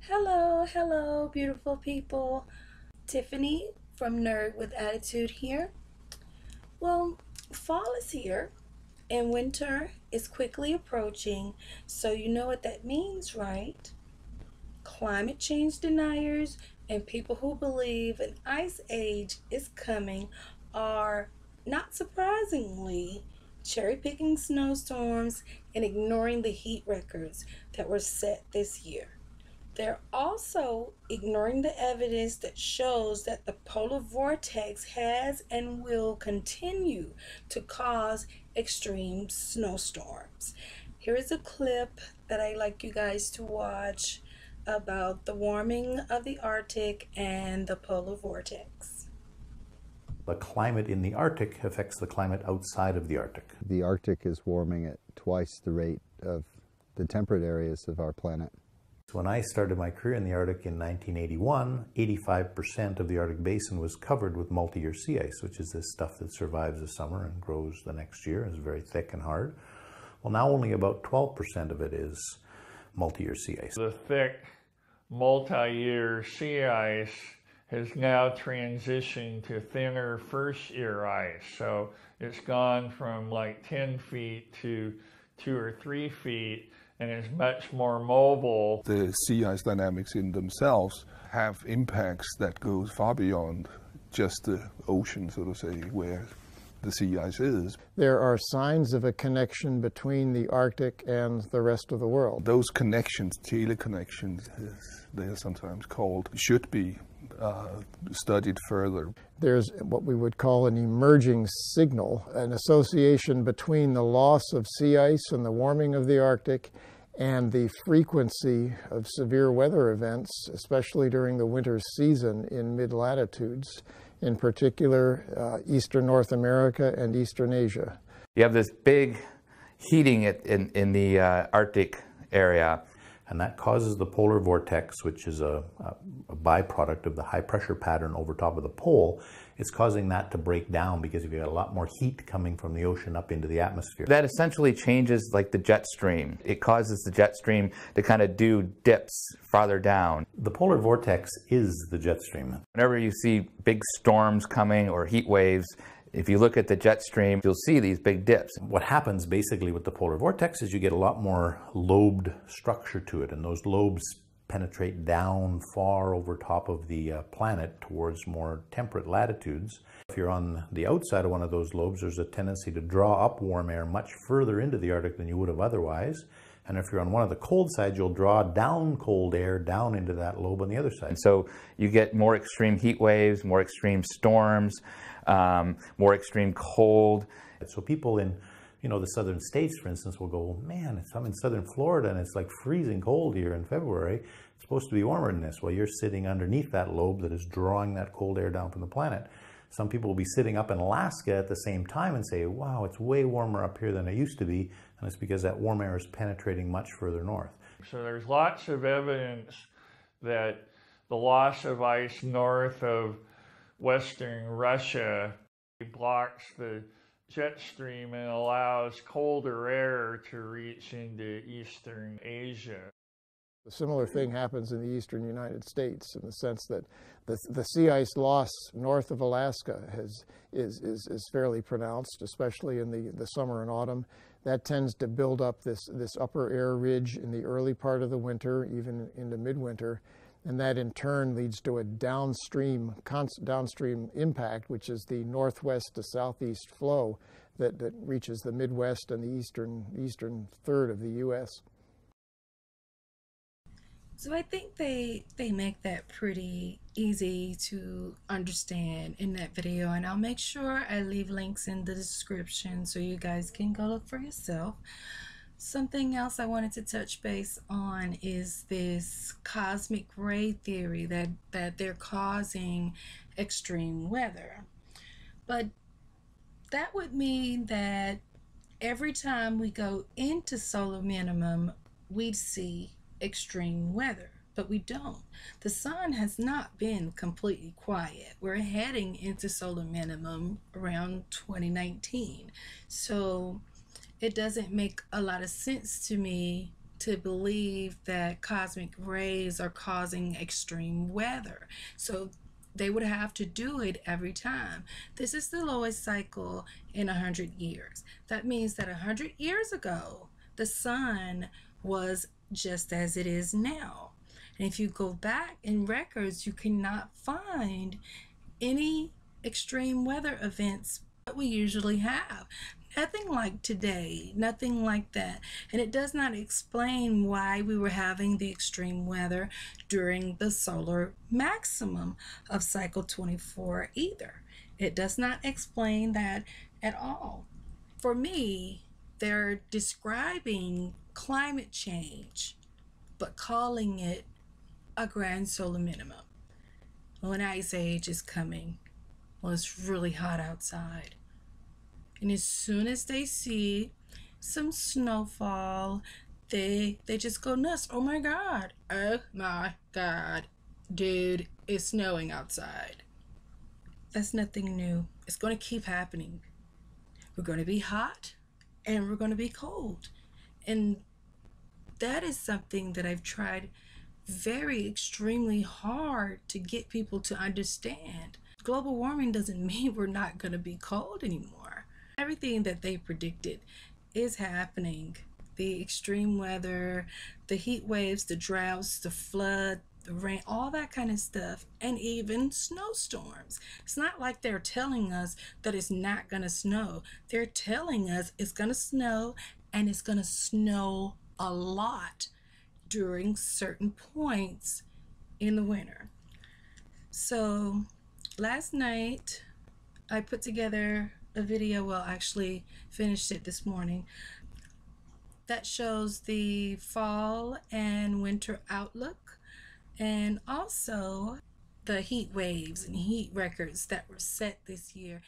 Hello, hello, beautiful people. Tiffany from Nerd with Attitude here. Well, fall is here and winter is quickly approaching, so you know what that means, right? Climate change deniers and people who believe an ice age is coming are, not surprisingly, cherry picking snowstorms and ignoring the heat records that were set this year. They're also ignoring the evidence that shows that the polar vortex has and will continue to cause extreme snowstorms. Here is a clip that I like you guys to watch about the warming of the Arctic and the polar vortex. The climate in the Arctic affects the climate outside of the Arctic. The Arctic is warming at twice the rate of the temperate areas of our planet. When I started my career in the Arctic in 1981, 85% of the Arctic basin was covered with multi-year sea ice, which is this stuff that survives the summer and grows the next year. It's very thick and hard. Well, now only about 12% of it is multi-year sea ice. The thick multi-year sea ice has now transitioned to thinner first-year ice. So it's gone from like 10 feet to 2 or 3 feet, and is much more mobile. The sea ice dynamics in themselves have impacts that goes far beyond just the ocean, so to say, where the sea ice is. There are signs of a connection between the Arctic and the rest of the world. Those connections, teleconnections, as they are sometimes called, should be studied further. There's what we would call an emerging signal, an association between the loss of sea ice and the warming of the Arctic and the frequency of severe weather events, especially during the winter season in mid-latitudes, in particular eastern North America and eastern Asia. You have this big heating in the Arctic area. And that causes the polar vortex, which is a byproduct of the high pressure pattern over top of the pole. It's causing that to break down because you've got a lot more heat coming from the ocean up into the atmosphere. That essentially changes like the jet stream. It causes the jet stream to kind of do dips farther down. The polar vortex is the jet stream. Whenever you see big storms coming or heat waves, if you look at the jet stream, you'll see these big dips. What happens basically with the polar vortex is you get a lot more lobed structure to it, and those lobes penetrate down far over top of the planet towards more temperate latitudes. If you're on the outside of one of those lobes, there's a tendency to draw up warm air much further into the Arctic than you would have otherwise. And if you're on one of the cold sides, you'll draw down cold air down into that lobe on the other side. And so you get more extreme heat waves, more extreme storms, more extreme cold. So people in, the southern states, for instance, will go, man, I'm in southern Florida and it's like freezing cold here in February. It's supposed to be warmer than this. Well, you're sitting underneath that lobe that is drawing that cold air down from the planet. Some people will be sitting up in Alaska at the same time and say, wow, it's way warmer up here than it used to be. And it's because that warm air is penetrating much further north. So there's lots of evidence that the loss of ice north of western Russia blocks the jet stream and allows colder air to reach into eastern Asia. A similar thing happens in the eastern United States in the sense that the sea ice loss north of Alaska is fairly pronounced, especially in the summer and autumn. That tends to build up this upper air ridge in the early part of the winter, even into midwinter, and that in turn leads to a downstream impact, which is the northwest to southeast flow that reaches the Midwest and the eastern third of the U.S. So I think they make that pretty easy to understand in that video, and I'll make sure I leave links in the description so you guys can go look for yourself. Something else I wanted to touch base on is this cosmic ray theory that they're causing extreme weather. But that would mean that every time we go into solar minimum, we'd see extreme weather, but we don't. The sun has not been completely quiet. We're heading into solar minimum around 2019. So it doesn't make a lot of sense to me to believe that cosmic rays are causing extreme weather. So they would have to do it every time. This is the lowest cycle in 100 years. That means that 100 years ago, the sun was just as it is now. And if you go back in records, you cannot find any extreme weather events that we usually have. Nothing like today, nothing like that. And it does not explain why we were having the extreme weather during the solar maximum of cycle 24 either. It does not explain that at all. For me, they're describing climate change, but calling it a grand solar minimum. Well, an ice age is coming. Well, it's really hot outside. And as soon as they see some snowfall, they just go nuts. Oh my God. Oh my God. Dude, it's snowing outside. That's nothing new. It's going to keep happening. We're going to be hot and we're going to be cold. And that is something that I've tried very extremely hard to get people to understand. Global warming doesn't mean we're not going to be cold anymore. Everything that they predicted is happening. The extreme weather, the heat waves, the droughts, the flood, the rain, all that kind of stuff, and even snowstorms. It's not like they're telling us that it's not going to snow. They're telling us it's going to snow, and it's going to snow a lot during certain points in the winter. So last night I put together a video, well, actually finished it this morning, that shows the fall and winter outlook, and also the heat waves and heat records that were set this year.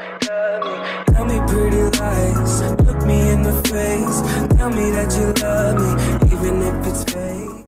Tell me pretty lies, look me in the face. Tell me that you love me,